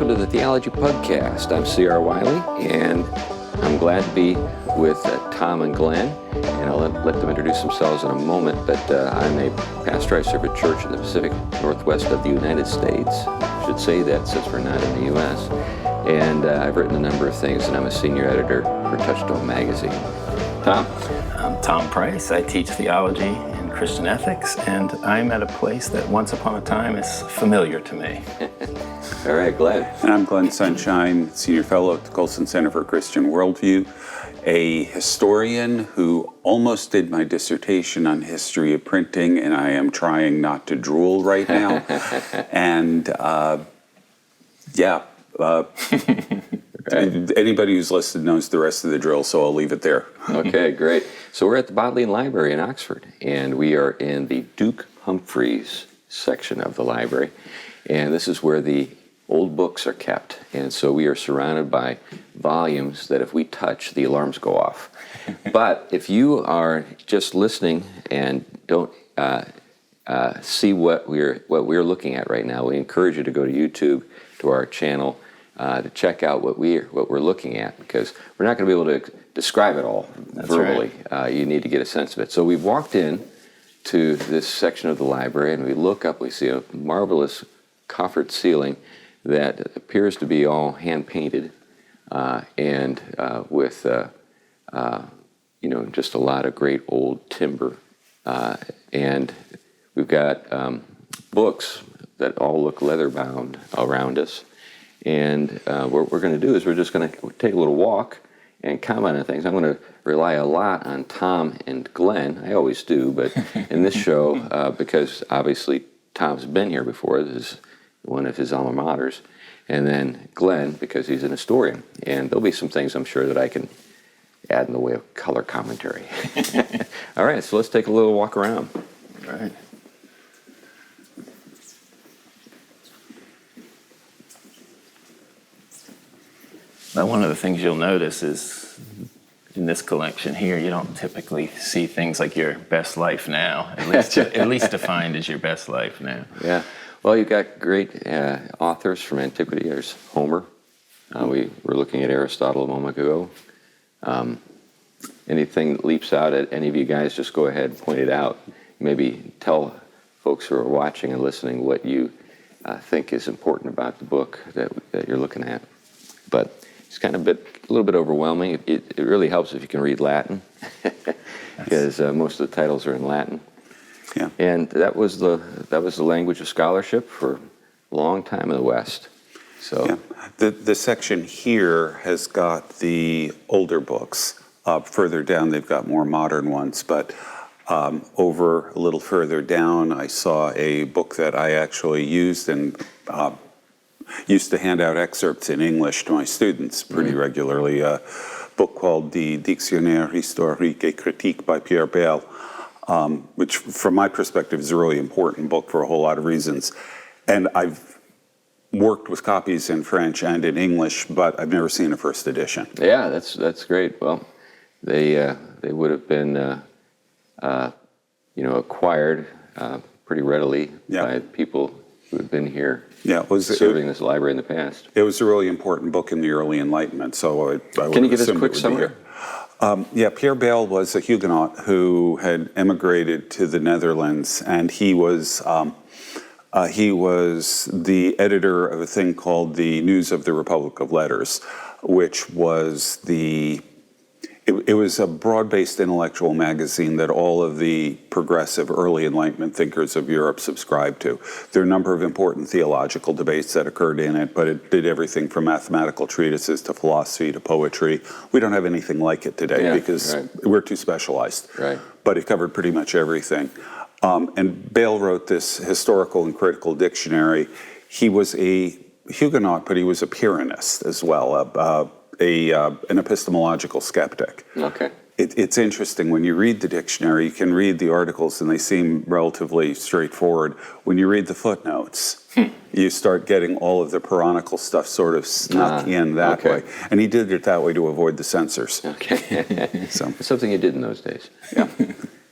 welcome to the Theology Pugcast. I'm C.R. Wiley, and I'm glad to be with Tom and Glenn, and I'll let them introduce themselves in a moment, but I'm a pastor. I serve a church in the Pacific Northwest of the United States. I should say that since we're not in the U.S., and I've written a number of things, and I'm a senior editor for Touchstone Magazine. Tom? I'm Tom Price. I teach theology and Christian ethics, and I'm at a place that once upon a time is familiar to me. All right, Glenn. And I'm Glenn Sunshine, Senior Fellow at the Colson Center for Christian Worldview, a historian who almost did my dissertation on history of printing, and I am trying not to drool right now. And anybody who's listened knows the rest of the drill, so I'll leave it there. Okay, great. So we're at the Bodleian Library in Oxford, and we are in the Duke Humfrey's section of the library, and this is where the old books are kept, and so we are surrounded by volumes that if we touch, the alarms go off. But if you are just listening and don't see what we're looking at right now, we encourage you to go to YouTube, to our channel, to check out what we're looking at, because we're not going to be able to describe it all verbally. Right. You need to get a sense of it. So we've walked in to this section of the library, and we look up, we see a marvelous coffered ceiling that appears to be all hand-painted and with just a lot of great old timber. And we've got books that all look leather-bound around us. And what we're going to do is we're just going to take a little walk and comment on things. I'm going to rely a lot on Tom and Glenn. I always do, but in this show, because obviously Tom's been here before, this is one of his alma maters, and then Glenn, because he's an historian. And there'll be some things I'm sure that I can add in the way of color commentary. All right, so let's take a little walk around. All right. Now, one of the things you'll notice is in this collection here, you don't typically see things like Your Best Life Now, at least defined as Your Best Life Now. Yeah. Well, you've got great authors from antiquity. There's Homer. We were looking at Aristotle a moment ago. Anything that leaps out at any of you guys, just go ahead and point it out. Maybe tell folks who are watching and listening what you think is important about the book that you're looking at. But it's kind of a little bit overwhelming. It really helps if you can read Latin, because most of the titles are in Latin. Yeah. And that was the language of scholarship for a long time in the West. So yeah. The section here has got the older books. Further down, they've got more modern ones. But over a little further down, I saw a book that I actually used and used to hand out excerpts in English to my students pretty regularly. A book called the Dictionnaire historique et critique by Pierre Bayle, which from my perspective is a really important book for a whole lot of reasons. And I've worked with copies in French and in English, but I've never seen a first edition. Yeah, that's great. Well, they would have been acquired pretty readily by people who have been here serving this library in the past. It was a really important book in the early Enlightenment, so I Can you give us a quick summary? Pierre Bayle was a Huguenot who had emigrated to the Netherlands, and he was the editor of a thing called the News of the Republic of Letters, which was it was a broad-based intellectual magazine that all of the progressive early Enlightenment thinkers of Europe subscribed to. There are a number of important theological debates that occurred in it, but it did everything from mathematical treatises to philosophy to poetry. We don't have anything like it today because we're too specialized. Right. But it covered pretty much everything. And Bayle wrote this historical and critical dictionary. He was a Huguenot, but he was a Pyrrhonist as well, an epistemological skeptic. Okay. It's interesting. When you read the dictionary, you can read the articles and they seem relatively straightforward. When you read the footnotes, you start getting all of the Pyrrhonical stuff sort of snuck in that way. And he did it that way to avoid the censors. Okay. So it's something you did in those days. Yeah.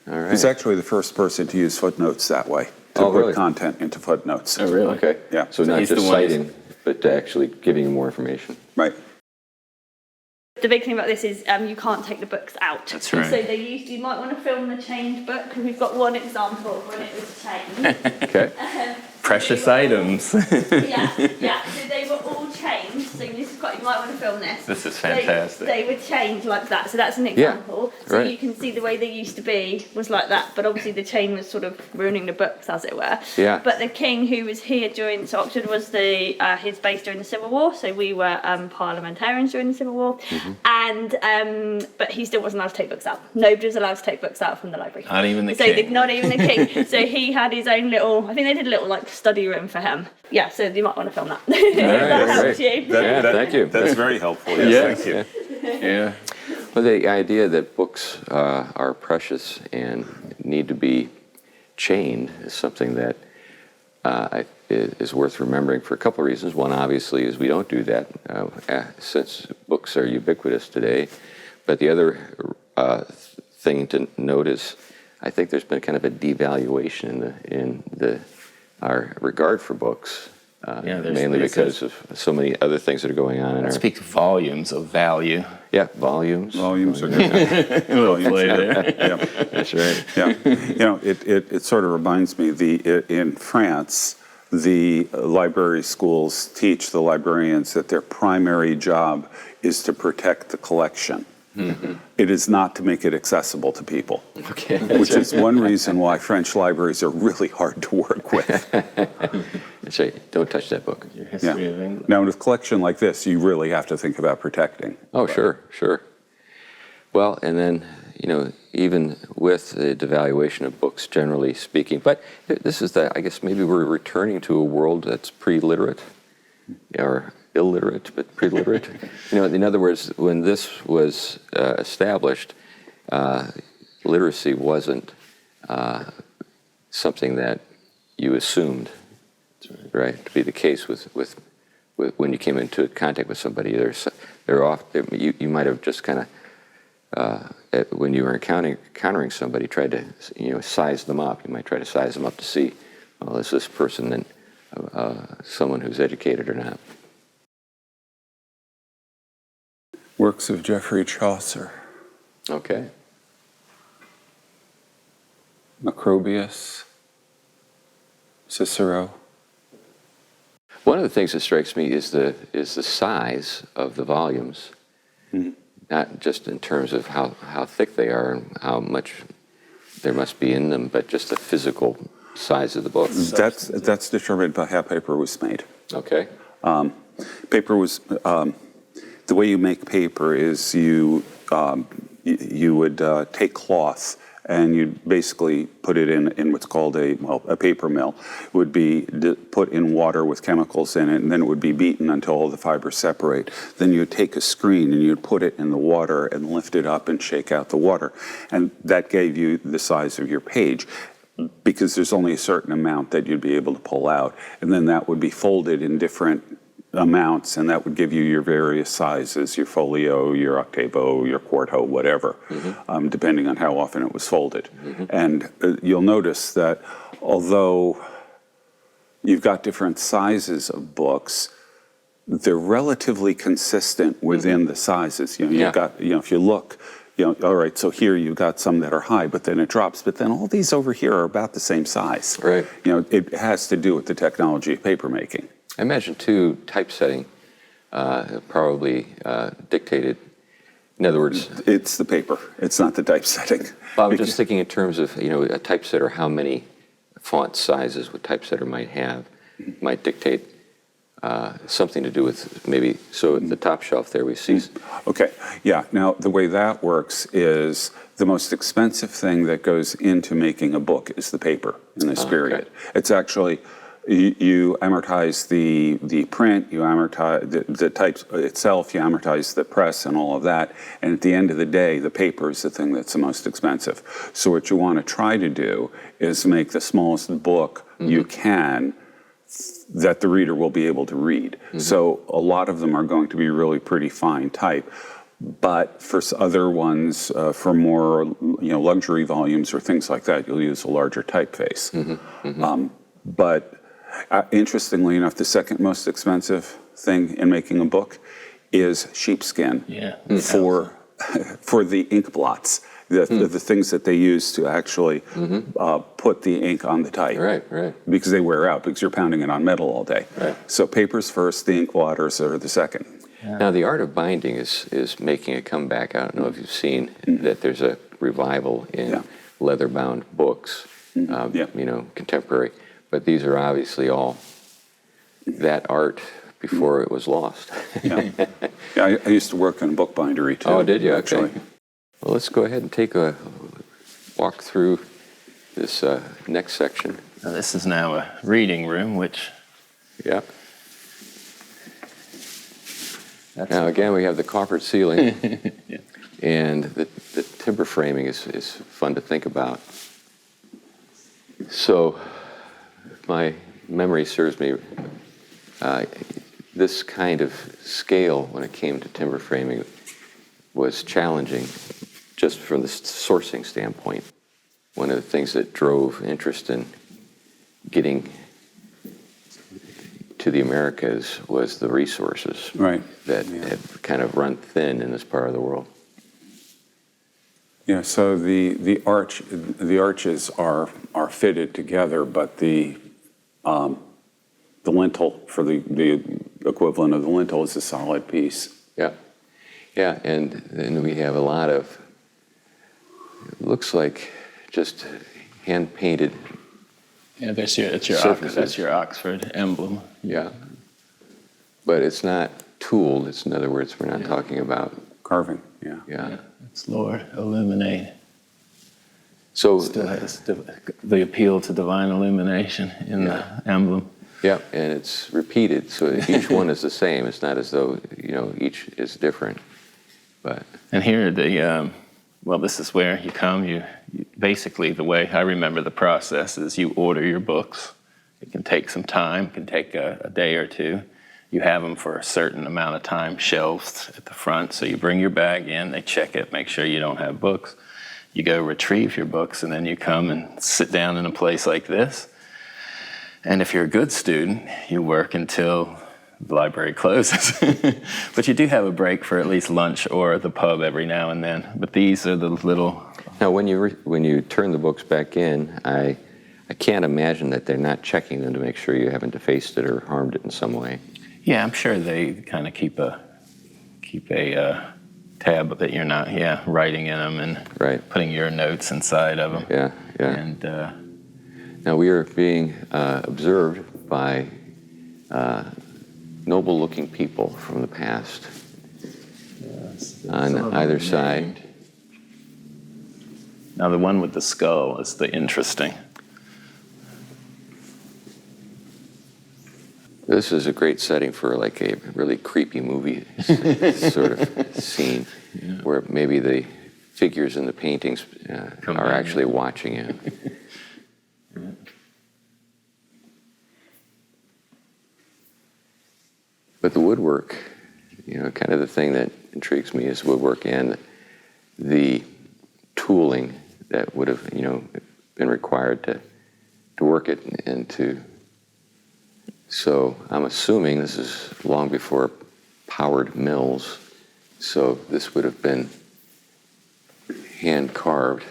All right. He's actually the first person to use footnotes that way, to put content into footnotes. Oh, really? Okay. Yeah. So not just citing but actually giving you more information. Right. The big thing about this is you can't take the books out. That's right. So you might want to film the chained book, because we've got one example of when it was chained. Okay. Precious items. yeah. So they were all changed. So you might want to film this. This is fantastic. They were changed like that. So that's an example. So right. you can see the way they used to be was like that. But obviously the chain was sort of ruining the books, as it were. Yeah. But the king who was here during, so Oxford was his base during the Civil War. So we were parliamentarians during the Civil War. And but he still wasn't allowed to take books out. Nobody was allowed to take books out from the library. Not even the king. Not even the king. So he had his own little, I think they did a little like study room for him. Yeah, so you might want to film that. That helps you. Thank you. That's very helpful. Yes, thank you. Yeah. Well, the idea that books are precious and need to be chained is something that is worth remembering for a couple of reasons. One, obviously, is we don't do that since books are ubiquitous today. But the other thing to note is I think there's been kind of a devaluation in our regard for books, mainly because of so many other things that are going on in our... Speak volumes of value. Yeah, volumes. Volumes are good. A little play there. Yeah. That's right. Yeah, it sort of reminds me, in France, the library schools teach the librarians that their primary job is to protect the collection. Mm-hmm. It is not to make it accessible to people. Okay. Which is one reason why French libraries are really hard to work with. That's right. Don't touch that book. Your history of England. Now, in a collection like this, you really have to think about protecting. Oh, sure. Well, and then, even with the devaluation of books, generally speaking, but this is I guess maybe we're returning to a world that's pre-literate, or illiterate, but pre-literate. In other words, when this was established, literacy wasn't something that you assumed, right, to be the case with when you came into contact with somebody. You might have just kind of, when you were encountering somebody, tried to size them up. You might try to size them up to see, well, is this person then someone who's educated or not? Works of Geoffrey Chaucer. Okay. Macrobius. Cicero. One of the things that strikes me is the size of the volumes, not just in terms of how thick they are and how much there must be in them, but just the physical size of the book. That's determined by how paper was made. Okay. Paper was the way you make paper is you would take cloth and you'd basically put it in what's called a paper mill. It would be put in water with chemicals in it, and then it would be beaten until all the fibers separate. Then you'd take a screen and you'd put it in the water and lift it up and shake out the water. And that gave you the size of your page, because there's only a certain amount that you'd be able to pull out. And then that would be folded in different amounts, and that would give you your various sizes, your folio, your octavo, your quarto, whatever, depending on how often it was folded. And you'll notice that although you've got different sizes of books, they're relatively consistent within the sizes. You've got, if you look, all right, so here you've got some that are high, but then it drops, but then all these over here are about the same size. Right. It has to do with the technology of paper making. I imagine, too, typesetting probably dictated. In other words, it's the paper. It's not the typesetting. Well, I'm just thinking in terms of a typesetter, how many font sizes a typesetter might have might dictate something to do with maybe. So at the top shelf there we see. Okay. Yeah. Now the way that works is the most expensive thing that goes into making a book is the paper in this period. Okay. It's actually. You amortize the print, you amortize the types itself, you amortize the press and all of that, and at the end of the day, the paper is the thing that's the most expensive. So what you want to try to do is make the smallest book you can that the reader will be able to read. So a lot of them are going to be really pretty fine type. But for other ones, for more luxury volumes or things like that, you'll use a larger typeface. But Interestingly enough, the second most expensive thing in making a book is sheepskin. Yeah. For the ink blots, the things that they use to actually put the ink on the type. Right. Because they wear out, because you're pounding it on metal all day. Right. So paper's first, the ink blotters are the second. Yeah. Now, the art of binding is making a comeback. I don't know if you've seen that there's a revival in leather-bound books, contemporary. But these are obviously all that art before it was lost. I used to work in a book bindery, too. Oh, did you? Actually. Okay. Well, let's go ahead and take a walk through this next section. Now, this is now a reading room, which... Yeah. Now, again, we have the coffered ceiling, and the timber framing is fun to think about. So, if my memory serves me, this kind of scale, when it came to timber framing, was challenging just from the sourcing standpoint. One of the things that drove interest in getting to the Americas was the resources that had kind of run thin in this part of the world. Yeah, so the arches are fitted together, but the lintel for the equivalent of the lintel is a solid piece. Yeah, and then we have a lot of, it looks like just hand painted. Yeah, that's your Oxford emblem. Yeah, but it's not tooled. It's, in other words, we're not talking about carving. Yeah. It's Lord illuminate. So Still has the appeal to divine illumination in the emblem. Yeah, and it's repeated, so each one is the same. It's not as though each is different. And here this is where you come. You basically, the way I remember the process is you order your books. It can take some time. It can take a day or two. You have them for a certain amount of time shelved at the front. So you bring your bag in, they check it, make sure you don't have books. You go retrieve your books, and then you come and sit down in a place like this. And if you're a good student, you work until the library closes. But you do have a break for at least lunch or the pub every now and then. But these are the little... Now, when you turn the books back in, I can't imagine that they're not checking them to make sure you haven't defaced it or harmed it in some way. Yeah, I'm sure they kind of keep a tab that you're not writing in them and putting your notes inside of them. Yeah. And now we are being observed by noble-looking people from the past on either side. Now the one with the skull is the interesting. This is a great setting for like a really creepy movie sort of scene, where maybe the figures in the paintings are actually watching you. But the woodwork, kind of the thing that intrigues me is woodwork and the tooling that would have, been required to work it and to. So I'm assuming this is long before powered mills. So this would have been hand carved.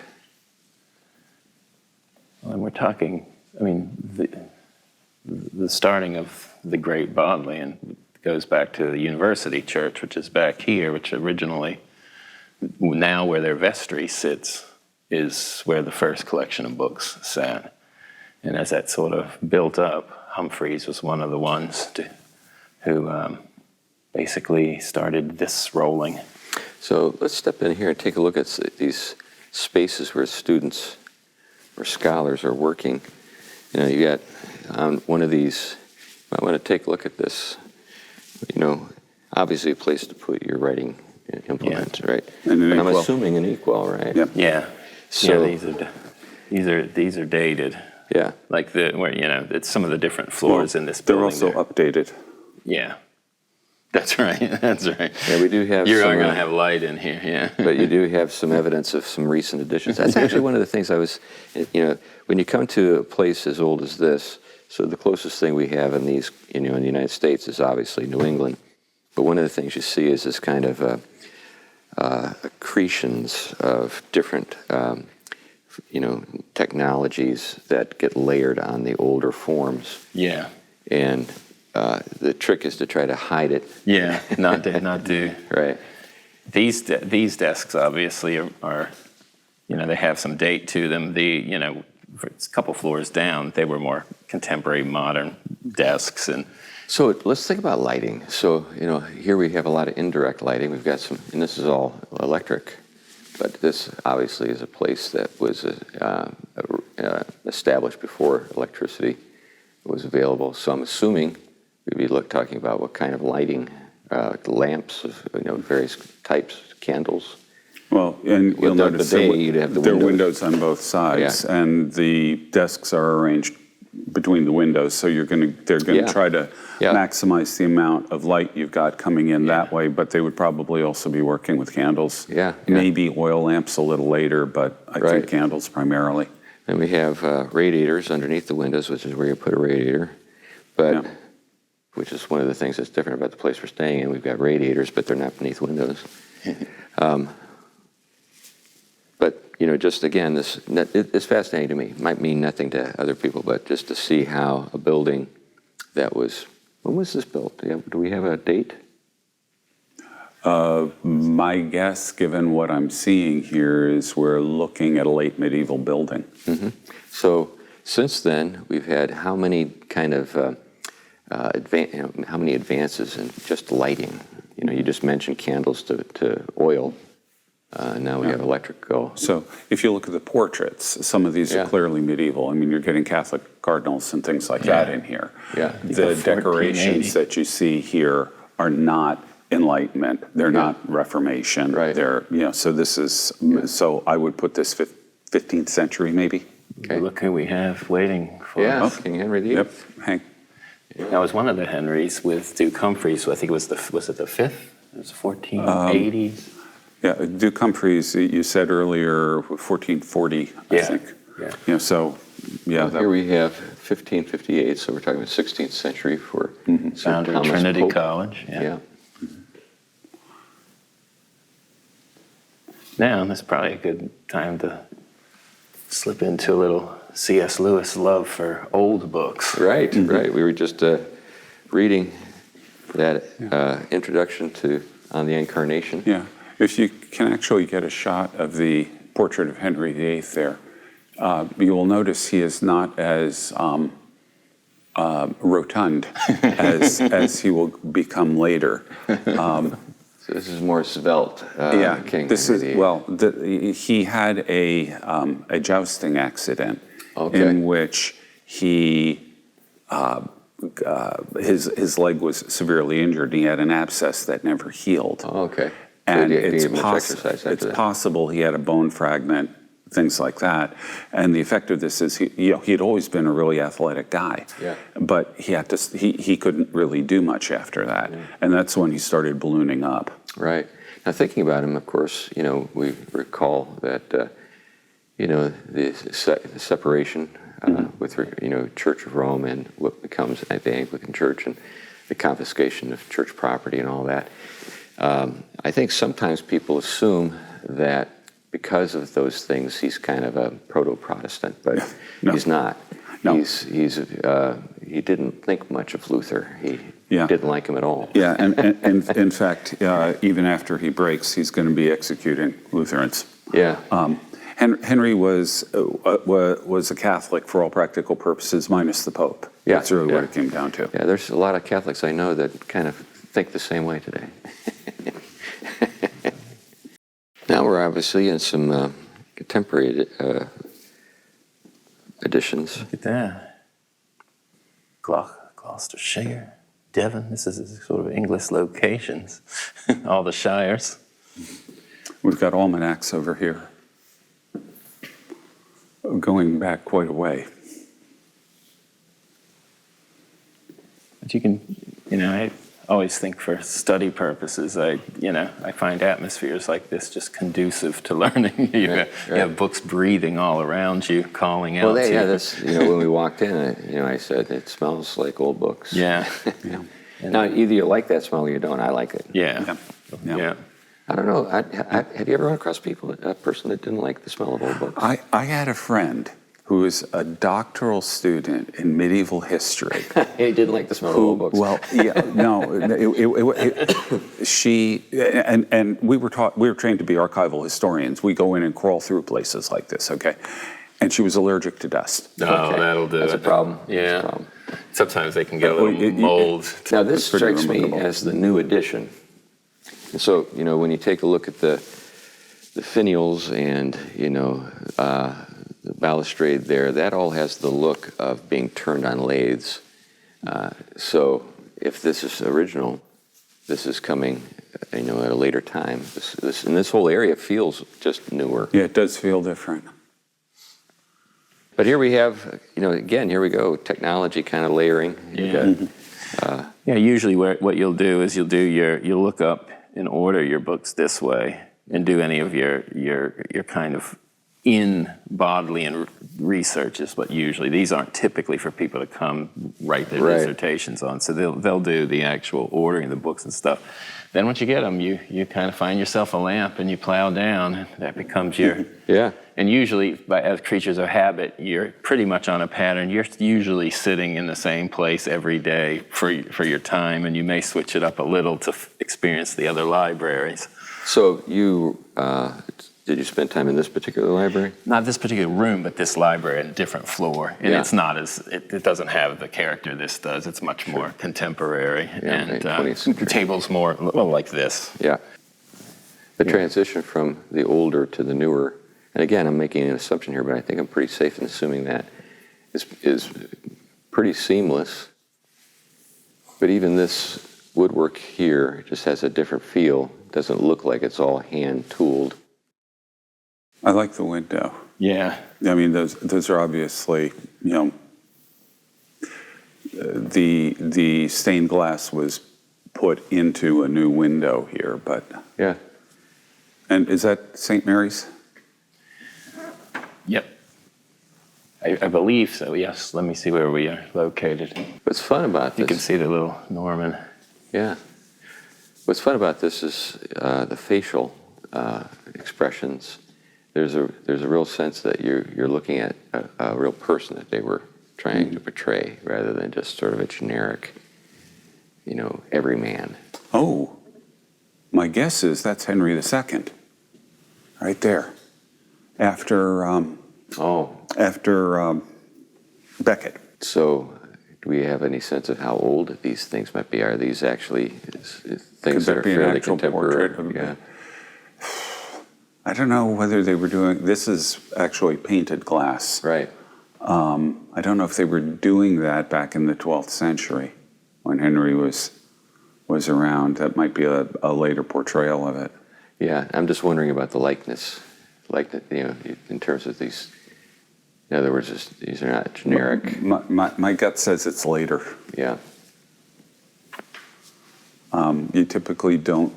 Well, and we're talking, the starting of the great Bodleian goes back to the University Church, which is back here, which originally, now where their vestry sits, is where the first collection of books sat. And as that sort of built up, Humfrey's was one of the ones who basically started this rolling. So let's step in here and take a look at these spaces where students or scholars are working. You got on one of these, you might want to take a look at this. Obviously a place to put your writing implements, right? And I'm assuming an equal, right? Yep. Yeah. So these are dated. Yeah. Like it's some of the different floors in this building. They're also updated. Yeah. That's right. That's right. Yeah, we do have. You are going to have light in here, yeah. But you do have some evidence of some recent additions. That's actually one of the things I was, when you come to a place as old as this, So the closest thing we have in these, in the United States is obviously New England. But one of the things you see is this kind of accretions of different, technologies that get layered on the older forms. Yeah. And the trick is to try to hide it. Yeah, not do. Right. These desks obviously are, they have some date to them. It's a couple floors down, they were more contemporary, modern desks. And So let's think about lighting. So, here we have a lot of indirect lighting. We've got some, and this is all electric, but this obviously is a place that was established before electricity was available. So I'm assuming we'd be talking about what kind of lighting, lamps of various types, candles. Well, and you'll notice you'd have the there are windows. windows on both sides, Yeah. and the desks are arranged between the windows, so they're going to Yeah. try to Yeah. maximize the amount of light you've got coming in that way, but they would probably also be working with candles. Yeah. Maybe oil lamps a little later, but I Right. think candles primarily. And we have radiators underneath the windows, which is where you put a radiator. But Yeah. which is one of the things that's different about the place we're staying in. We've got radiators, but they're not beneath windows. But just again, it's fascinating to me. Might mean nothing to other people, but just to see how a building that was, when was this built? Do we have a date? My guess, given what I'm seeing here, is we're looking at a late medieval building. So since then, we've had how many kind of how many advances in just lighting? You just mentioned candles to oil. Now we have electrical. So if you look at the portraits, some of these Yeah. are clearly medieval. I mean, you're getting Catholic cardinals and things like that in here. Yeah. The got decorations 1480. that you see here are not Enlightenment. They're not Reformation. Right. They're, so this is, so I would put this 15th century maybe. Okay. look who we have waiting for Yeah, us. King Henry VIII. Yep. Hank. That was one of the Henrys with Duke Humfrey, so I think it was the fifth? It was 1480s. Yeah, Duke Humphreys, you said earlier, 1440, I Yeah. think. Yeah. So, yeah. Here we have 1558, so we're talking about 16th century for St. Founded Thomas Trinity Pope. College. Yeah. Now, that's probably a good time to slip into a little C.S. Lewis love for old books. Right, right. We were just reading that introduction to On the Incarnation. Yeah, if you can actually get a shot of the portrait of Henry VIII there, you will notice he is not as rotund as he will become later. So this is more svelte. King this Henry is VIII. he had a jousting accident Okay. in which he his leg was severely injured. He had an abscess that never healed. Oh, okay. And so he it's, gave him much exercise after that. possible he had a bone fragment, things like that. And the effect of this is he had always been a really athletic guy, Yeah. but he couldn't really do much after that, and that's when he started ballooning up. Right. Now, thinking about him, of course, we recall that, the separation with, Church of Rome and what becomes the Anglican Church and the confiscation of church property and all that. I think sometimes people assume that because of those things, he's kind of a proto-Protestant, but No. he's not. No. He didn't think much of Luther. He Yeah. didn't like him at all. Yeah, and in fact, even after he breaks, he's going to be executing Lutherans. Yeah. Henry was a Catholic for all practical purposes, minus the Pope. Yeah, That's really yeah. what it came down to. Yeah, there's a lot of Catholics I know that kind of think the same way today. Now we're obviously in some contemporary editions. Look at that. Gloucestershire, Devon. This is sort of English locations. All the shires. We've got almanacs over here, going back quite a way. But you can, always think for study purposes, I find atmospheres like this just conducive to learning. You have books breathing all around you, calling out. Well, that's when we walked in, I said it smells like old books. Yeah. Now, either you like that smell or you don't. I like it. Yeah. I don't know. Have you ever run across a person that didn't like the smell of old books? I had a friend who was a doctoral student in medieval history. He didn't like the smell of old books. Well, yeah, no. She and we were trained to be archival historians. We go in and crawl through places like this, okay? And she was allergic to dust. Oh, that'll do That's it. a problem. Yeah. That's a problem. Sometimes they can get a little mold. Now, this pretty strikes me remarkable. as the new edition. And so, when you take a look at the finials and, the balustrade there, that all has the look of being turned on lathes. So if this is original, this is coming, at a later time. And this whole area feels just newer. Yeah, it does feel different. But here we have, again, here we go, technology kind of layering. Yeah. Usually what you'll do is you'll look up and order your books this way and do any of your kind of in Bodleian research is what usually, these aren't typically for people to come write their dissertations on. So they'll do the actual ordering of the books and stuff. Then once you get them, you kind of find yourself a lamp and you plow down. That becomes your... Yeah. And usually, as creatures of habit, you're pretty much on a pattern. You're usually sitting in the same place every day for your time, and you may switch it up a little to experience the other libraries. So did you spend time in this particular library? Not this particular room, but this library, a different floor. And it's not it doesn't have the character this does. It's much more contemporary. Yeah, and 20th century. the table's more, like this. Yeah. The transition from the older to the newer, and again, I'm making an assumption here, but I think I'm pretty safe in assuming that is pretty seamless. But even this woodwork here just has a different feel. It doesn't look like it's all hand-tooled. I like the window. Yeah. I mean, those are obviously, the stained glass was put into a new window here, but... Yeah. And is that St. Mary's? Yep. I believe so, yes. Let me see where we are located. What's fun about this... You can see the little Norman. Yeah. What's fun about this is the facial expressions. There's a real sense that you're looking at a real person that they were trying to portray, rather than just sort of a generic, everyman. Oh, my guess is that's Henry II, right there, after Becket. So, do we have any sense of how old these things might be? Are these actually things that are be an fairly actual contemporary? portrait of Yeah. I don't know whether they were doing, this is actually painted glass. Right. I don't know if they were doing that back in the 12th century when Henry was around. That might be a later portrayal of it. Yeah, I'm just wondering about the likeness, in terms of these. In other words, these are not generic. My gut says it's later. Yeah. You typically don't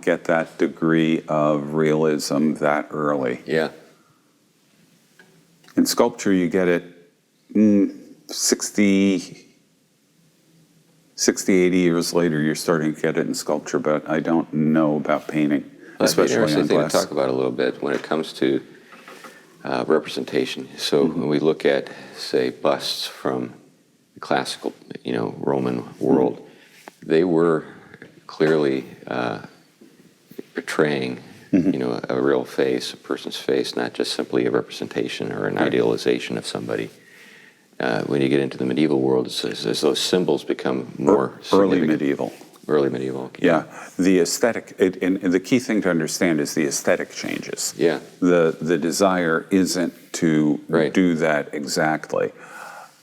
get that degree of realism that early. Yeah. In sculpture, you get it 60, 80 years later, you're starting to get it in sculpture, but I don't know about painting, especially on interesting thing glass. to talk about a little bit when it comes to representation. So when we look at, say, busts from the classical, Roman world, they were clearly portraying, a real face, a person's face, not just simply a representation or an idealization of somebody. When you get into the medieval world, it's as those symbols become more Early significant. medieval. Early medieval. Okay. Yeah, the aesthetic, and the key thing to understand is the aesthetic changes. Yeah. The desire isn't to do that exactly.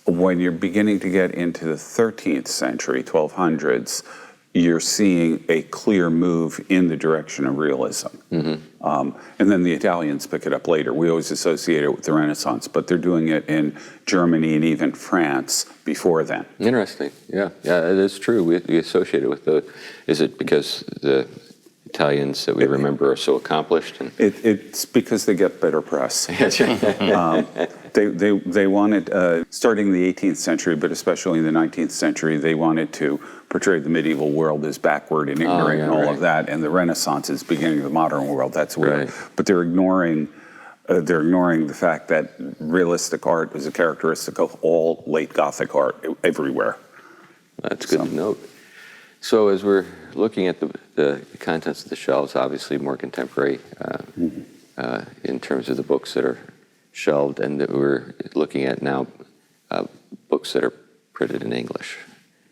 When you're beginning to get into the 13th century, 1200s, you're seeing a clear move in the direction of realism. And then the Italians pick it up later. We always associate it with the Renaissance, but they're doing it in Germany and even France before then. Interesting. Yeah, it is true. We associate it with is it because the Italians that we remember are so accomplished? And It's because they get better press. That's right. They wanted, starting in the 18th century, but especially in the 19th century, they wanted to portray the medieval world as backward and ignorant and all of that, and the Renaissance is beginning of the modern world. That's weird. Right. But they're ignoring the fact that realistic art is a characteristic of all late Gothic art everywhere. That's good to note. So as we're looking at the contents of the shelves, obviously more contemporary in terms of the books that are shelved, and that we're looking at now books that are printed in English.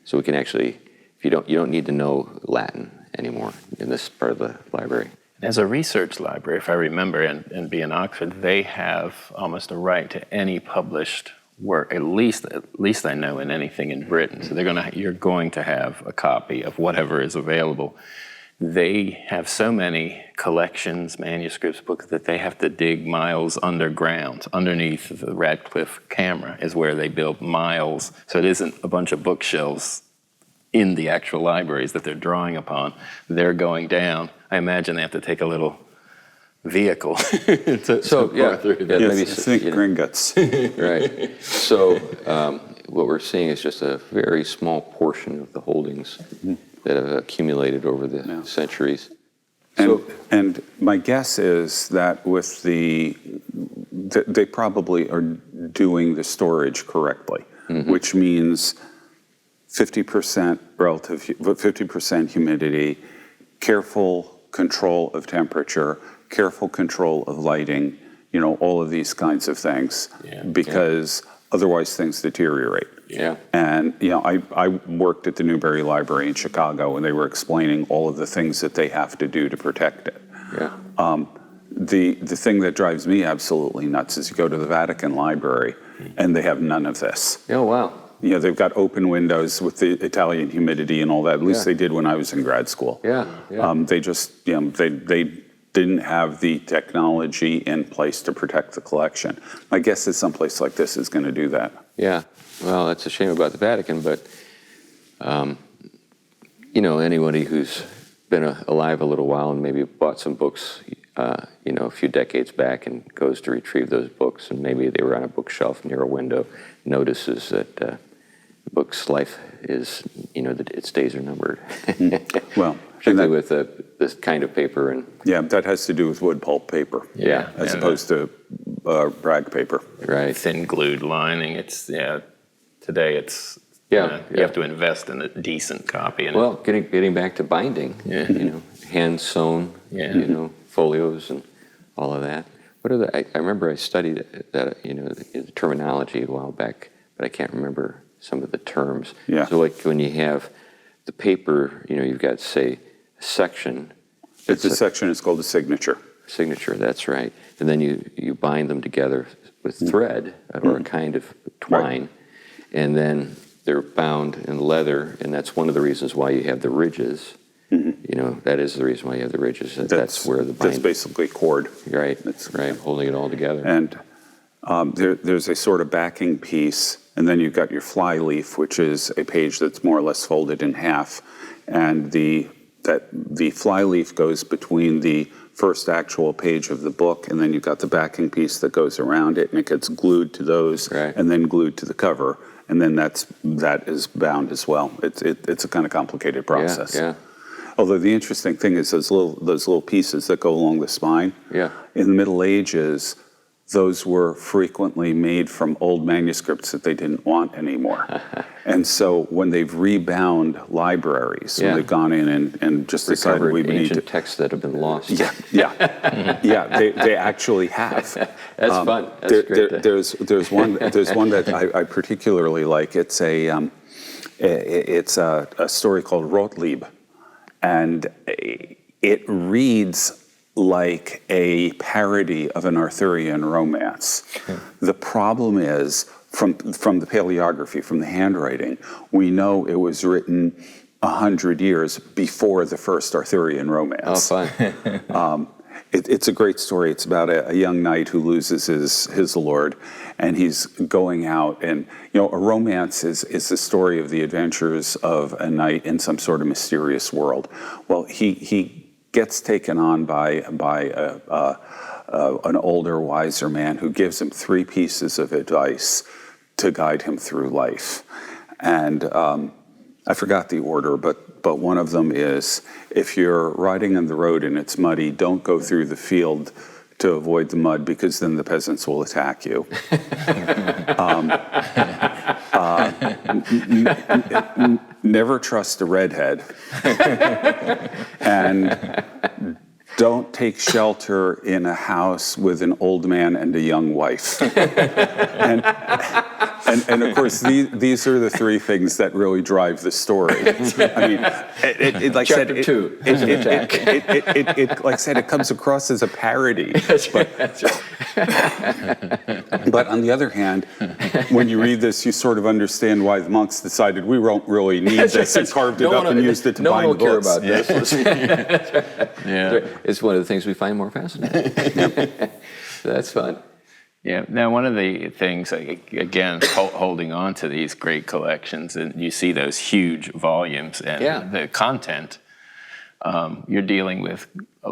So we can actually, if you don't need to know Latin anymore in this part of the library. As a research library, if I remember, and being Oxford, they have almost a right to any published work, at least I know, in anything in Britain. So you're going to have a copy of whatever is available. They have so many collections, manuscripts, books, that they have to dig miles underground. Underneath the Radcliffe camera is where they build miles. So it isn't a bunch of bookshelves in the actual libraries that they're drawing upon. They're going down. I imagine they have to take a little vehicle to go through that. Yes, Maybe think Gringotts. Right. So what we're seeing is just a very small portion of the holdings that have accumulated over the centuries. And my guess is that with they probably are doing the storage correctly, which means 50% 50% humidity, careful control of temperature, careful control of lighting, all of these kinds of things, because otherwise things deteriorate. Yeah. And, I worked at the Newberry Library in Chicago, and they were explaining all of the things that they have to do to protect it. Yeah. The thing that drives me absolutely nuts is you go to the Vatican Library, and they have none of this. Oh, wow. They've got open windows with the Italian humidity and all that. At least they did when I was in grad school. Yeah. They just, they didn't have the technology in place to protect the collection. My guess is someplace like this is going to do that. Yeah. Well, that's a shame about the Vatican, but, anybody who's been alive a little while and maybe bought some books, a few decades back and goes to retrieve those books, and maybe they were on a bookshelf near a window, notices that the book's life is, that its days are numbered. Well, particularly with this kind of paper. And that has to do with wood pulp paper. Yeah. As opposed to rag paper. Right. Thin glued lining. Today it's you have to invest in a decent copy. Well, getting back to binding, hand sewn, folios and all of that. What are I remember I studied that, the terminology a while back, but I can't remember some of the terms. Yeah. So like when you have the paper, you've got, say, a section. It's a section, it's called a signature. Signature, that's right. And then you bind them together with thread or a kind of twine. Right. And then they're bound in leather, and that's one of the reasons why you have the ridges. That is the reason why you have the ridges. That's where the That's basically cord. Right, right, holding it all together. And there's a sort of backing piece, and then you've got your fly leaf, which is a page that's more or less folded in half. And the fly leaf goes between the first actual page of the book, and then you've got the backing piece that goes around it, and it gets glued to those, and then glued to the cover, and then that is bound as well. It's a kind of complicated process. Yeah. Although the interesting thing is those little pieces that go along the spine. Yeah. In the Middle Ages, those were frequently made from old manuscripts that they didn't want anymore. And so when they've rebound libraries, when they've gone in and just decided we need to texts that have been lost. They actually have. That's fun. That's great. There's one that I particularly like. It's a story called Rotlieb, and it reads like a parody of an Arthurian romance. The problem is, from the paleography, from the handwriting, we know it was written 100 years before the first Arthurian romance. Oh, fun. It's a great story. It's about a young knight who loses his lord, and he's going out. And a romance is the story of the adventures of a knight in some sort of mysterious world. Well, he gets taken on by an older, wiser man who gives him 3 pieces of advice to guide him through life. And I forgot the order, but one of them is, if you're riding on the road and it's muddy, don't go through the field to avoid the mud, because then the peasants will attack you. Never trust a redhead. And don't take shelter in a house with an old man and a young wife. And of course, these are the 3 things that really drive the story. I mean, like I said, like I said, it comes across as a parody. But on the other hand, when you read this, you sort of understand why the monks decided we won't really need this and carved it up and used it to bind books. No one will care about this. Yeah. It's one of the things we find more fascinating. That's fun. Yeah. Now, one of the things, again, holding on to these great collections, and you see those huge volumes and the content, you're dealing with,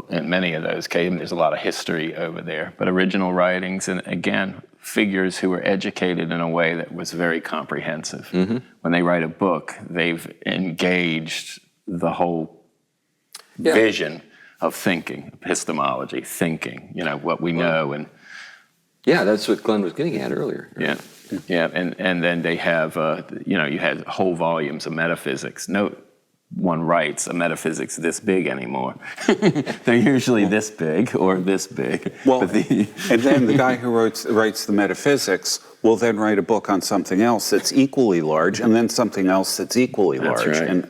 in many of those cases, there's a lot of history over there, but original writings, and again, figures who were educated in a way that was very comprehensive. Mm-hmm. When they write a book, they've engaged the whole vision of thinking, epistemology, thinking, what we know. And yeah, that's what Glenn was getting at earlier. Yeah, yeah, and then they have, you had whole volumes of metaphysics. No one writes a metaphysics this big anymore. They're usually this big or this big. Well, and then the guy who writes the metaphysics will then write a book on something else that's equally large, and then something else that's equally large. Right.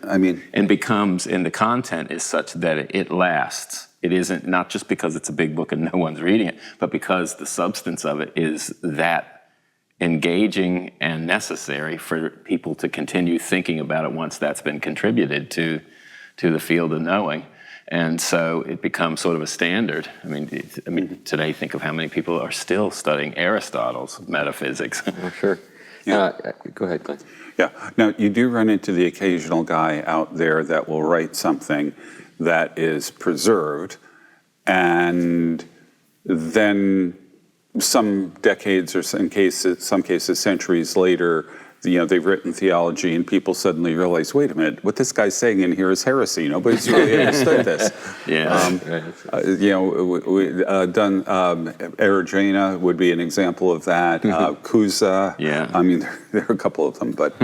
And becomes, and the content is such that it lasts. It isn't, not just because it's a big book and no one's reading it, but because the substance of it is that engaging and necessary for people to continue thinking about it once that's been contributed to the field of knowing. And so it becomes sort of a standard. I mean, today, think of how many people are still studying Aristotle's metaphysics. Oh, sure. Yeah. Go ahead, Glenn. Yeah. Now, you do run into the occasional guy out there that will write something that is preserved, and then some decades, or some cases centuries later, they've written theology, and people suddenly realize, wait a minute, what this guy's saying in here is heresy. Nobody's really understood this. Erigena would be an example of that. Cusa. Yeah. I mean, there are a couple of them, but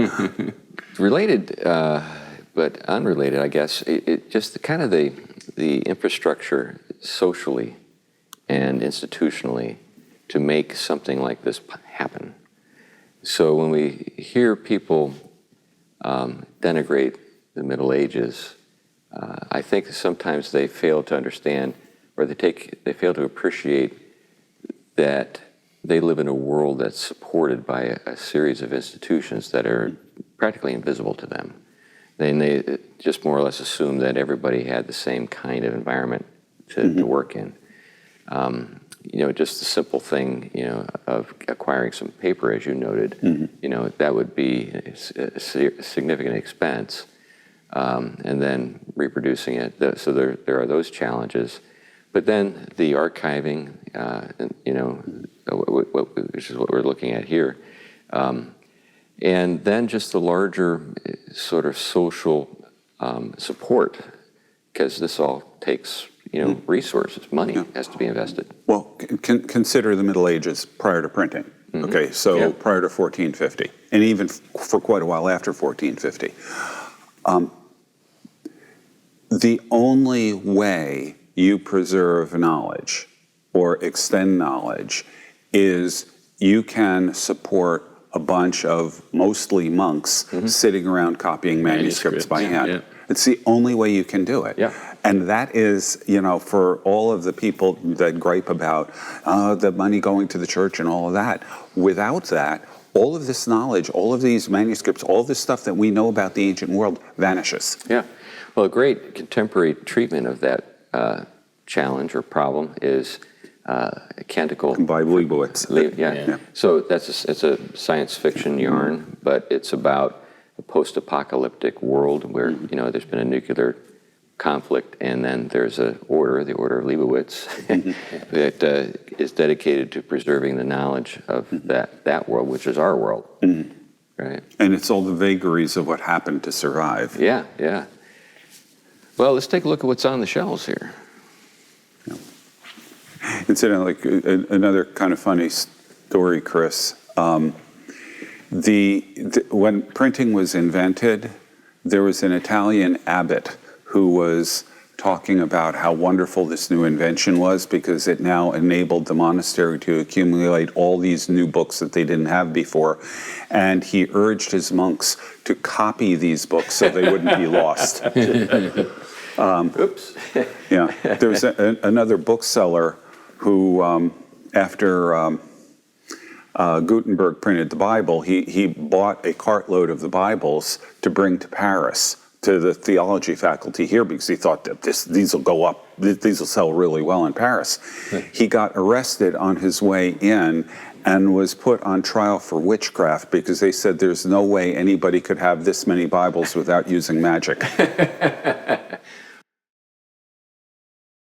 related, but unrelated, I guess. It just kind of the infrastructure socially and institutionally to make something like this happen. So when we hear people denigrate the Middle Ages, I think sometimes they fail to understand, or they fail to appreciate that they live in a world that's supported by a series of institutions that are practically invisible to them. They just more or less assume that everybody had the same kind of environment to work in. Just the simple thing, of acquiring some paper, as you noted, that would be a significant expense, and then reproducing it. So there are those challenges. But then the archiving, which is what we're looking at here, and then just the larger sort of social support, because this all takes resources, money has to be invested. Well, consider the Middle Ages prior to printing. Mm-hmm. Okay, so prior to 1450, and even for quite a while after 1450. The only way you preserve knowledge or extend knowledge is you can support a bunch of mostly monks sitting around copying manuscripts by hand. Yeah. It's the only way you can do it. Yeah. And that is, for all of the people that gripe about the money going to the church and all of that, without that, all of this knowledge, all of these manuscripts, all this stuff that we know about the ancient world vanishes. Yeah. Well, a great contemporary treatment of that challenge or problem is Canticle By Leibowitz. Yeah. So it's a science fiction yarn, but it's about a post-apocalyptic world where there's been a nuclear conflict, and then there's the Order of Leibowitz, that is dedicated to preserving the knowledge of that world, which is our world. Right. And it's all the vagaries of what happened to survive. Yeah. Well, let's take a look at what's on the shelves here. Incidentally, another kind of funny story, Chris. When printing was invented, there was an Italian abbot who was talking about how wonderful this new invention was because it now enabled the monastery to accumulate all these new books that they didn't have before. And he urged his monks to copy these books so they wouldn't be lost. Oops. Yeah, there was another bookseller who, after Gutenberg printed the Bible, he bought a cartload of the Bibles to bring to Paris to the theology faculty here because he thought that these will go up, these will sell really well in Paris. He got arrested on his way in and was put on trial for witchcraft because they said there's no way anybody could have this many Bibles without using magic.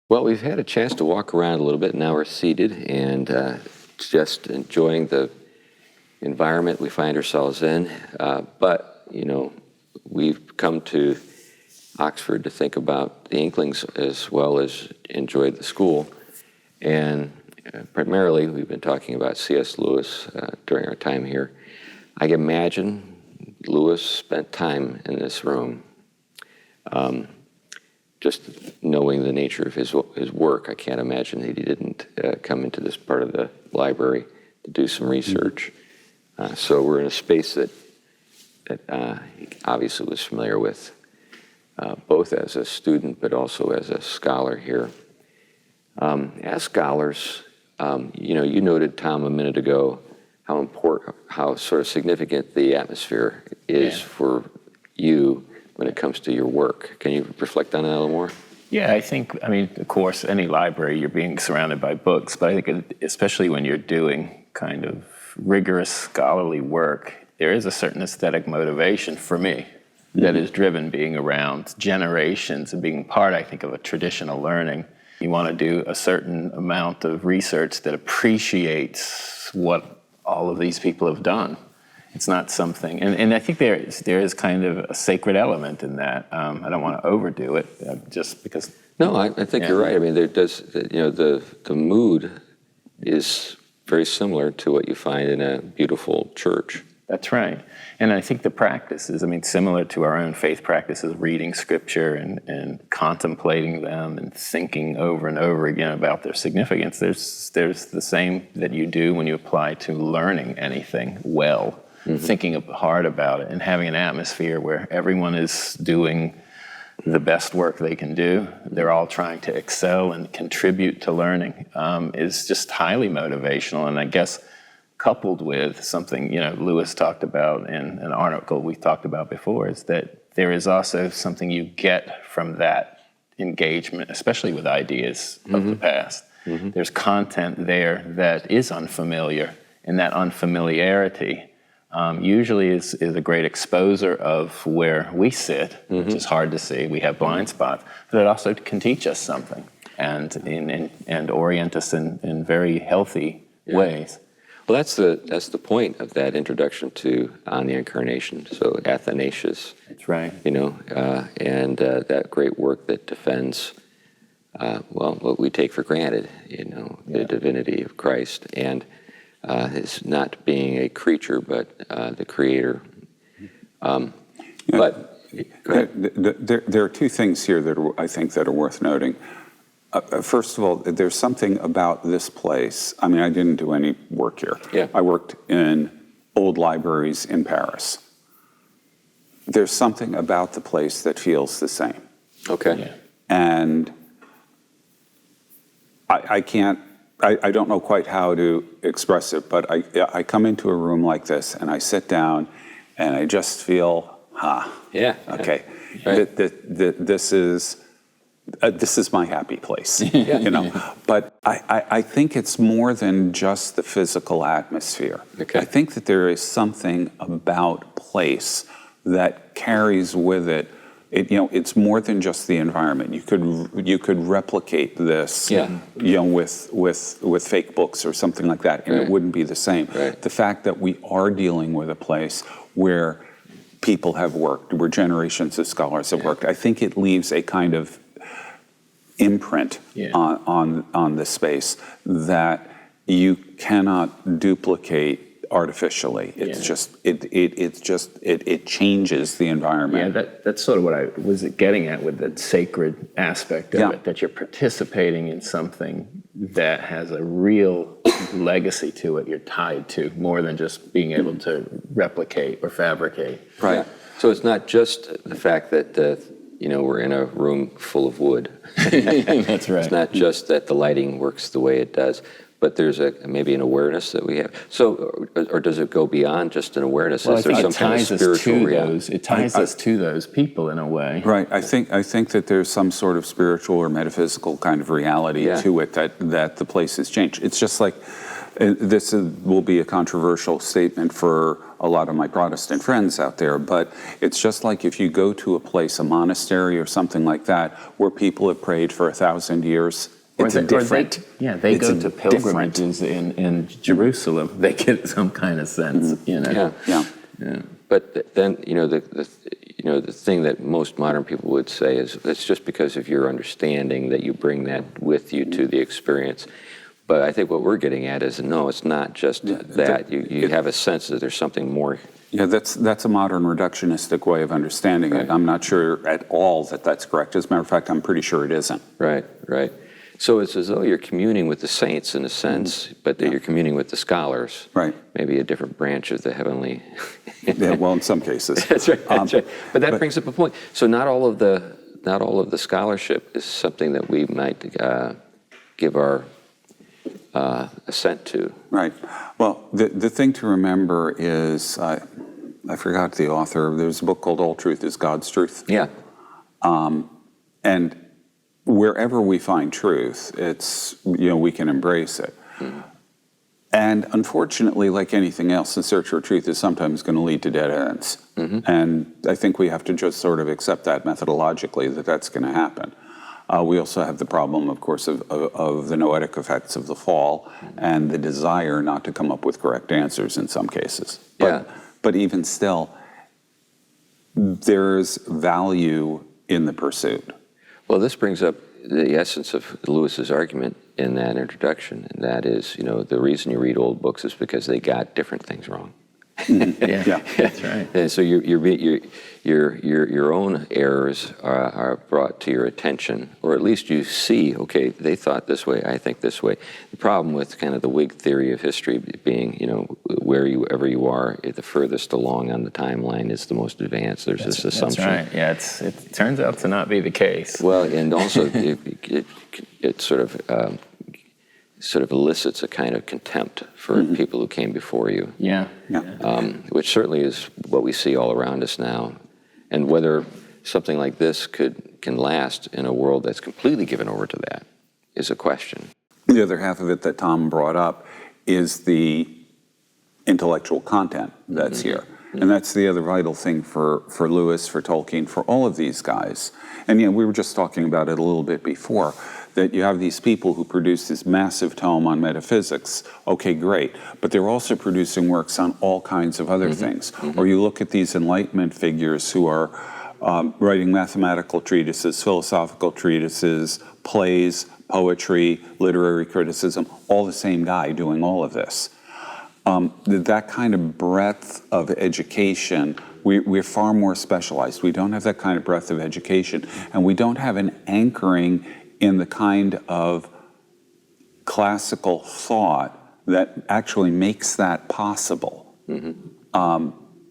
Well, we've had a chance to walk around a little bit. Now we're seated and just enjoying the environment we find ourselves in. But, we've come to Oxford to think about the Inklings as well as enjoy the school. And primarily, we've been talking about C.S. Lewis during our time here. I can imagine Lewis spent time in this room. Just knowing the nature of his work, I can't imagine that he didn't come into this part of the library to do some research. So we're in a space that he obviously was familiar with, both as a student but also as a scholar here. As scholars, you noted, Tom, a minute ago, how sort of significant the atmosphere is for you when it comes to your work. Can you reflect on that a little more? Yeah, of course, any library, you're being surrounded by books, but I think especially when you're doing kind of rigorous scholarly work, there is a certain aesthetic motivation for me that is driven being around generations and being part, I think, of a traditional learning. You want to do a certain amount of research that appreciates what all of these people have done. It's not something, and I think there is kind of a sacred element in that. I don't want to overdo it, just because. No, I think you're right. I mean, there does, the mood is very similar to what you find in a beautiful church. That's right, and I think the practices, similar to our own faith practices, reading scripture and contemplating them and thinking over and over again about their significance. There's the same that you do when you apply to learning anything well. Thinking hard about it and having an atmosphere where everyone is doing the best work they can do. They're all trying to excel and contribute to learning is just highly motivational. And I guess coupled with something, Lewis talked about in an article we talked about before, is that there is also something you get from that engagement, especially with ideas of the past. There's content there that is unfamiliar, and that unfamiliarity usually is a great exposer of where we sit, which is hard to see. We have blind spots, but it also can teach us something and orient us in very healthy ways. Well, that's the point of that introduction to On the Incarnation. So Athanasius, that's right. And that great work that defends what we take for granted, the divinity of Christ and his not being a creature but the Creator. But go ahead. There are two things here that I think that are worth noting. First of all, there's something about this place. I didn't do any work here. Yeah. I worked in old libraries in Paris. There's something about the place that feels the same. Okay. Yeah. And I can't I don't know quite how to express it, but I come into a room like this and I sit down and I just feel, Yeah. okay, Right. this is my happy place, you know. But I think it's more than just the physical atmosphere. Okay. I think that there is something about place that carries with it. It's more than just the environment. You could replicate this, with fake books or something like that, and it wouldn't be the same. Right. The fact that we are dealing with a place where people have worked, where generations of scholars have worked, I think it leaves a kind of imprint on the space that you cannot duplicate artificially. It's just it changes the environment. Yeah, that's sort of what I was getting at with the sacred aspect of it, that you're participating in something that has a real legacy to it you're tied to, more than just being able to replicate or fabricate. Right. Yeah. So it's not just the fact that we're in a room full of wood. That's right. It's not just that the lighting works the way it does, but there's maybe an awareness that we have. So, or does it go beyond just an awareness? Well, Is there some kind of spiritual reality? It ties us to those people in a way. Right. I think that there's some sort of spiritual or metaphysical kind of reality to it that the place has changed. It's just like this will be a controversial statement for a lot of my Protestant friends out there, but it's just like if you go to a place, a monastery or something like that, where people have prayed for 1,000 years. It's different. They go to pilgrimages in Jerusalem. They get some kind of sense, Yeah. But then the thing that most modern people would say is it's just because of your understanding that you bring that with you to the experience. But I think what we're getting at is no, it's not just that. You have a sense that there's something more. Yeah, that's a modern reductionistic way of understanding it. I'm not sure at all that that's correct. As a matter of fact, I'm pretty sure it isn't. Right. So it's as though you're communing with the saints in a sense, but that you're communing with the scholars. Right. Maybe a different branch of the heavenly. Yeah, well, in some cases. That's right. But that brings up a point. So not all of the scholarship is something that we might give our assent to. Right. Well, the thing to remember is, I forgot the author. There's a book called All Truth is God's Truth. Yeah. And wherever we find truth, it's, we can embrace it. Mm-hmm. And unfortunately, like anything else, the search for truth is sometimes going to lead to dead ends. Mm-hmm. And I think we have to just sort of accept that methodologically, that that's going to happen. We also have the problem, of course, of the noetic effects of the fall and the desire not to come up with correct answers in some cases. But even still, there's value in the pursuit. Well, this brings up the essence of Lewis's argument in that introduction, and that is, the reason you read old books is because they got different things wrong. Yeah, that's right. And so your own errors are brought to your attention, or at least you see, okay, they thought this way, I think this way. The problem with kind of the Whig theory of history being, wherever you are, the furthest along on the timeline is the most advanced. There's this assumption. That's right. Yeah, it turns out to not be the case. Well, and also it sort of elicits a kind of contempt for people who came before you. Yeah. Which certainly is what we see all around us now. And whether something like this can last in a world that's completely given over to that is a question. The other half of it that Tom brought up is the intellectual content that's here. And that's the other vital thing for Lewis, for Tolkien, for all of these guys. And we were just talking about it a little bit before, that you have these people who produce this massive tome on metaphysics. Okay, great. But they're also producing works on all kinds of other things. Or you look at these Enlightenment figures who are writing mathematical treatises, philosophical treatises, plays, poetry, literary criticism, all the same guy doing all of this. That kind of breadth of education, we're far more specialized. We don't have that kind of breadth of education, and we don't have an anchoring in the kind of classical thought that actually makes that possible. And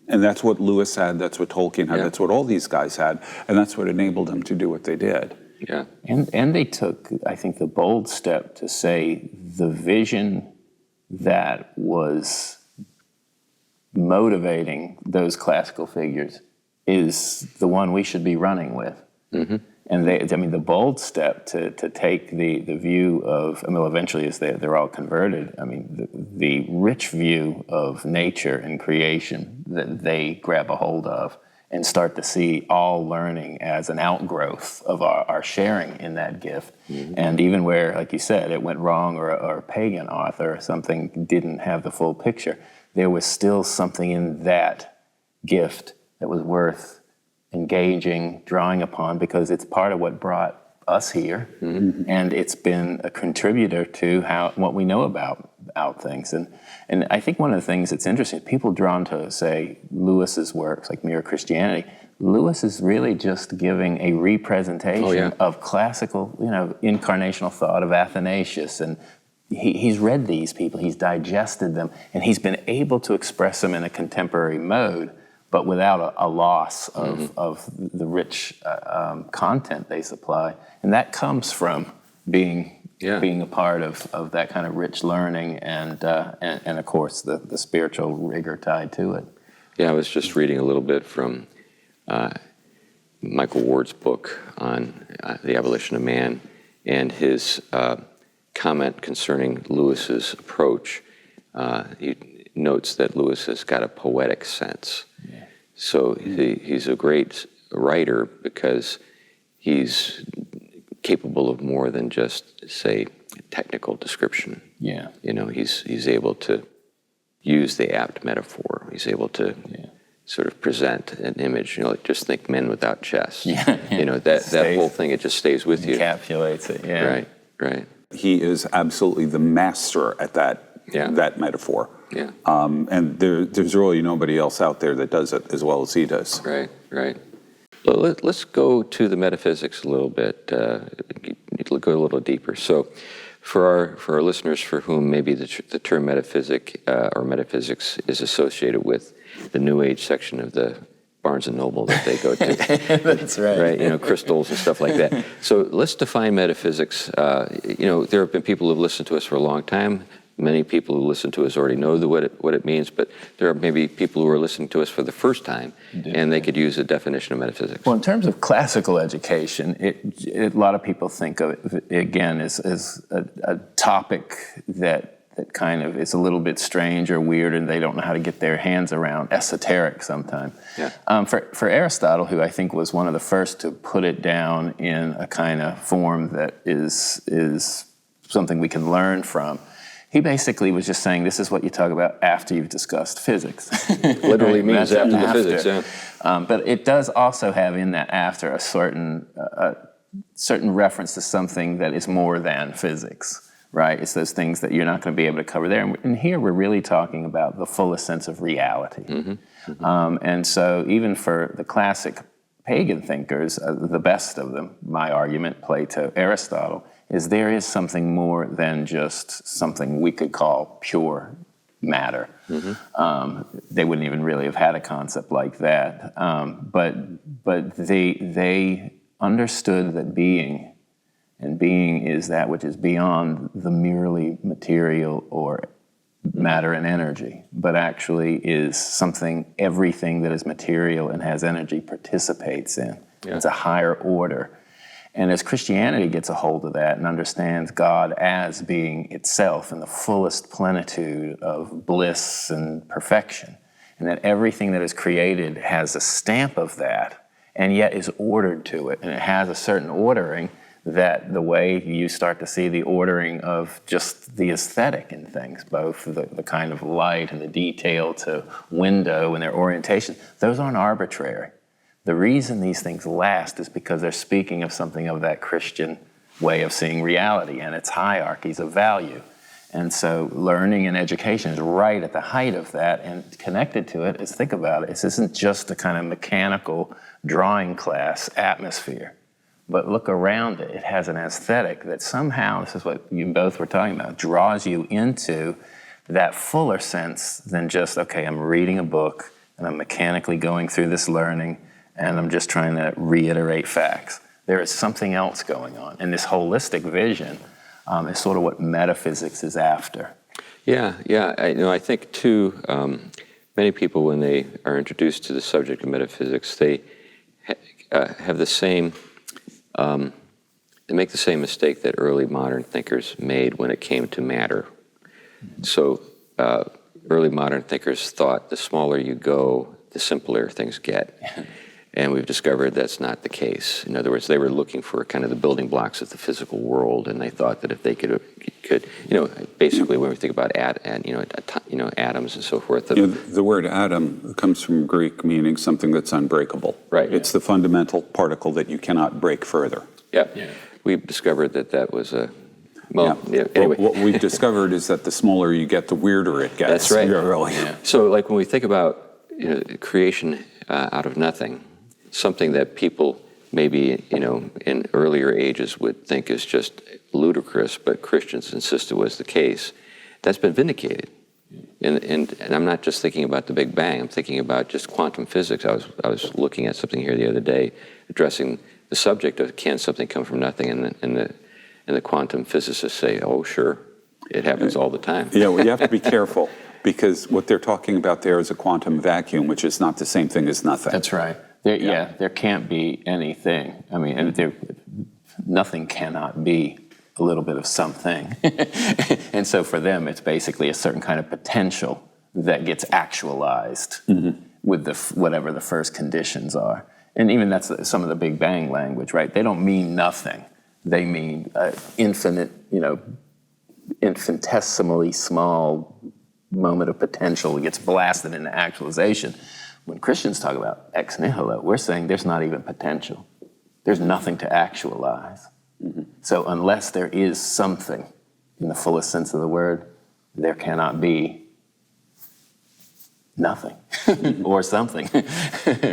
that's what Lewis had, that's what Tolkien had, that's what all these guys had, and that's what enabled them to do what they did. Yeah. And they took, I think, the bold step to say the vision that was motivating those classical figures is the one we should be running with. Mm-hmm. And the bold step to take the view of, eventually as they're all converted, the rich view of nature and creation that they grab a hold of and start to see all learning as an outgrowth of our sharing in that gift. Mm-hmm. And even where, like you said, it went wrong or a pagan author or something didn't have the full picture, there was still something in that gift that was worth engaging, drawing upon, because it's part of what brought us here, mm-hmm. and it's been a contributor to what we know about things. And I think one of the things that's interesting, people drawn to, say, Lewis's works, like Mere Christianity, Lewis is really just giving a representation of classical, incarnational thought of Athanasius, and he's read these people, he's digested them, and he's been able to express them in a contemporary mode, but without a loss of the rich content they supply. And that comes from being a part of that kind of rich learning and of course, the spiritual rigor tied to it. Yeah, I was just reading a little bit from Michael Ward's book on the abolition of man, and his comment concerning Lewis's approach. He notes that Lewis has got a poetic sense. Yeah. So he's a great writer because he's capable of more than just, say, technical description. Yeah. He's able to use the apt metaphor. He's able to sort of present an image. Just think men without chests. Yeah. That whole thing, it just stays with you. Encapsulates it. Yeah. Right. He is absolutely the master at that metaphor. Yeah. And there's really nobody else out there that does it as well as he does. Right. Well, let's go to the metaphysics a little bit. Go a little deeper. So, for our listeners for whom maybe the term metaphysic or metaphysics is associated with the New Age section of the Barnes and Noble that they go to. That's right. Right, crystals and stuff like that. So let's define metaphysics. There have been people who've listened to us for a long time. Many people who listen to us already know what it means, but there are maybe people who are listening to us for the first time, and they could use a definition of metaphysics. Well, in terms of classical education, a lot of people think of it, again, as a topic that kind of is a little bit strange or weird, and they don't know how to get their hands around, esoteric sometimes. Yeah. For Aristotle, who I think was one of the first to put it down in a kind of form that is something we can learn from, he basically was just saying, this is what you talk about after you've discussed physics. Literally means after the physics, yeah. But it does also have in that after a certain reference to something that is more than physics, right? It's those things that you're not going to be able to cover there. And here we're really talking about the fullest sense of reality. Mm-hmm. Mm-hmm. And so even for the classic pagan thinkers, the best of them, my argument, Plato, Aristotle, is there is something more than just something we could call pure matter. Mm-hmm. They wouldn't even really have had a concept like that. But they understood that being is that which is beyond the merely material or matter and energy, but actually is something everything that is material and has energy participates in. Yeah. It's a higher order. And as Christianity gets a hold of that and understands God as being itself in the fullest plenitude of bliss and perfection, and that everything that is created has a stamp of that, and yet is ordered to it, and it has a certain ordering, that the way you start to see the ordering of just the aesthetic in things, both the kind of light and the detail to window and their orientation, those aren't arbitrary. The reason these things last is because they're speaking of something of that Christian way of seeing reality and its hierarchies of value. And so learning and education is right at the height of that, and connected to it is, think about it, this isn't just a kind of mechanical drawing class atmosphere, but look around it. It has an aesthetic that somehow, this is what you both were talking about, draws you into that fuller sense than just, okay, I'm reading a book and I'm mechanically going through this learning and I'm just trying to reiterate facts. There is something else going on. And this holistic vision is sort of what metaphysics is after. Yeah. I think too, many people, when they are introduced to the subject of metaphysics, they have the same, they make the same mistake that early modern thinkers made when it came to matter. So early modern thinkers thought the smaller you go, the simpler things get. And we've discovered that's not the case. In other words, they were looking for kind of the building blocks of the physical world, and they thought that if they could basically when we think about atoms and so forth. The word atom comes from Greek meaning something that's unbreakable. Right. It's the fundamental particle that you cannot break further. Yeah. We've discovered that was a... Well, anyway. What we've discovered is that the smaller you get, the weirder it gets. That's right. Really. Yeah. So, like when we think about creation out of nothing, something that people maybe in earlier ages would think is just ludicrous, but Christians insisted was the case. That's been vindicated. And I'm not just thinking about the Big Bang. I'm thinking about just quantum physics. I was looking at something here the other day addressing the subject of can something come from nothing, and the quantum physicists say, oh, sure, it happens all the time. Yeah, well, you have to be careful because what they're talking about there is a quantum vacuum, which is not the same thing as nothing. That's right. There can't be anything. I mean, nothing cannot be a little bit of something. And so for them, it's basically a certain kind of potential that gets actualized with whatever the first conditions are. And even that's some of the Big Bang language, right? They don't mean nothing. They mean infinite, infinitesimally small moment of potential that gets blasted into actualization. When Christians talk about ex nihilo, we're saying there's not even potential. There's nothing to actualize. So unless there is something, in the fullest sense of the word, there cannot be nothing or something,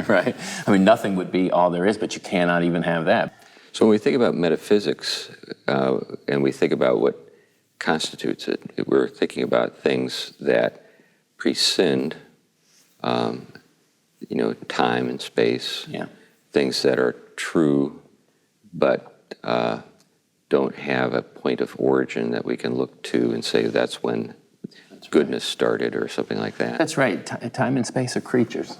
right? I mean, nothing would be all there is, but you cannot even have that. So when we think about metaphysics and we think about what constitutes it, we're thinking about things that prescind, time and space, things that are true but don't have a point of origin that we can look to and say that's when goodness started or something like that. That's right. Time and space are creatures.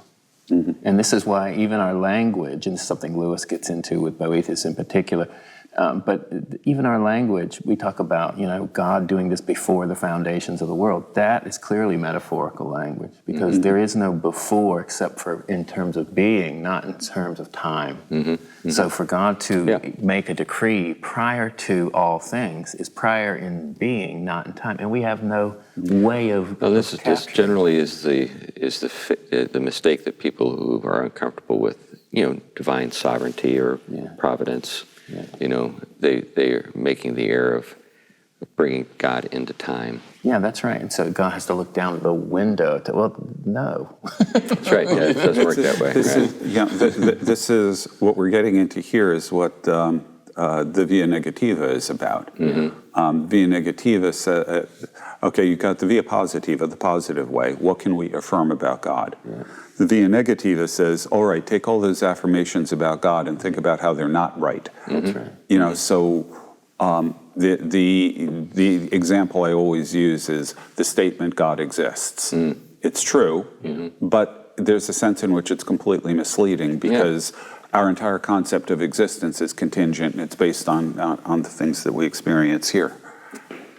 And this is why even our language, and this is something Lewis gets into with Boethius in particular, but even our language, we talk about, God doing this before the foundations of the world. That is clearly metaphorical language because there is no before except for in terms of being, not in terms of time. So for God to make a decree prior to all things is prior in being, not in time. And we have no way of this generally is the mistake that people who are uncomfortable with, divine sovereignty or providence, they are making the error of bringing God into time. Yeah, that's right. And so God has to look down the window no. That's right. Yeah, it doesn't work that way. This is what we're getting into here is what the via negativa is about. Via negativa says, okay, you got the via positiva, the positive way. What can we affirm about God? The via negativa says, all right, take all those affirmations about God and think about how they're not right. That's right. So the example I always use is the statement God exists. It's true, but there's a sense in which it's completely misleading because our entire concept of existence is contingent and it's based on the things that we experience here.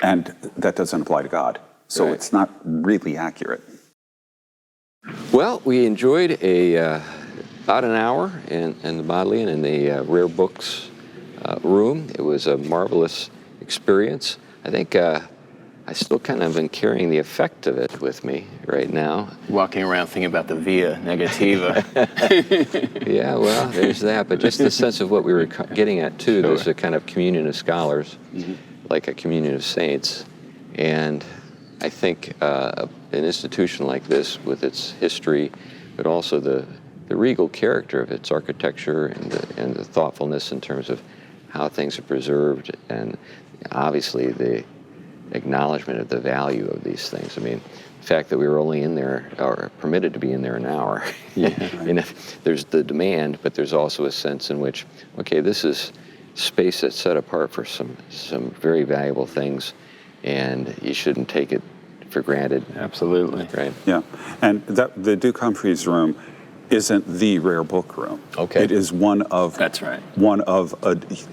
And that doesn't apply to God. So it's not really accurate. Well, we enjoyed about an hour in the Bodleian in the Rare Books room. It was a marvelous experience. I think I still kind of been carrying the effect of it with me right now. Walking around thinking about the via negativa. Yeah, well, there's that. But just the sense of what we were getting at, too. There's a kind of communion of scholars, like a communion of saints. And I think an institution like this, with its history, but also the regal character of its architecture and the thoughtfulness in terms of how things are preserved, and obviously the acknowledgement of the value of these things. I mean, the fact that we were only in there, or permitted to be in there an hour. And there's the demand, but there's also a sense in which, okay, this is space that's set apart for some very valuable things, and you shouldn't take it for granted. Absolutely. Right? Yeah, and the Duke Humphreys room isn't the rare book room. Okay. It is one of That's right.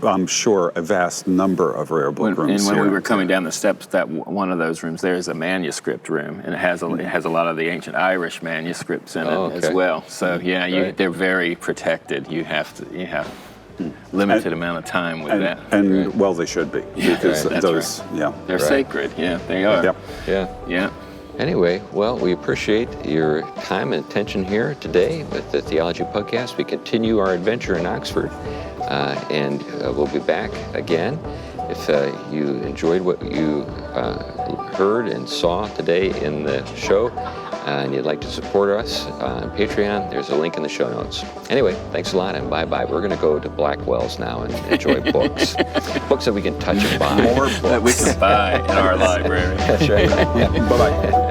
I'm sure, a vast number of rare book rooms. And when here. we were coming down the steps, one of those rooms there is a manuscript room, and it has a lot of the ancient Irish manuscripts in it as well. So yeah, they're very protected. You have limited amount of time with that. And well, they should be, because That's those, right. They're sacred. Yeah, they are. Yep. Yeah. Anyway, well, we appreciate your time and attention here today with the Theology Pugcast. We continue our adventure in Oxford, and we'll be back again. If you enjoyed what you heard and saw today in the show, and you'd like to support us on Patreon, there's a link in the show notes. Anyway, thanks a lot, and bye-bye. We're going to go to Blackwell's now and enjoy books. Books that we can touch and buy. More books. That we can buy in our library. That's right. Bye-bye.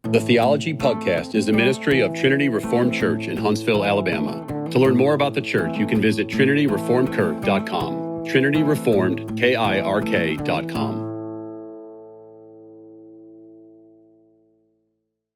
The Theology Pugcast is a ministry of Trinity Reformed Church in Huntsville, Alabama. To learn more about the church, you can visit trinityreformedkirk.com. trinityreformedkirk.com.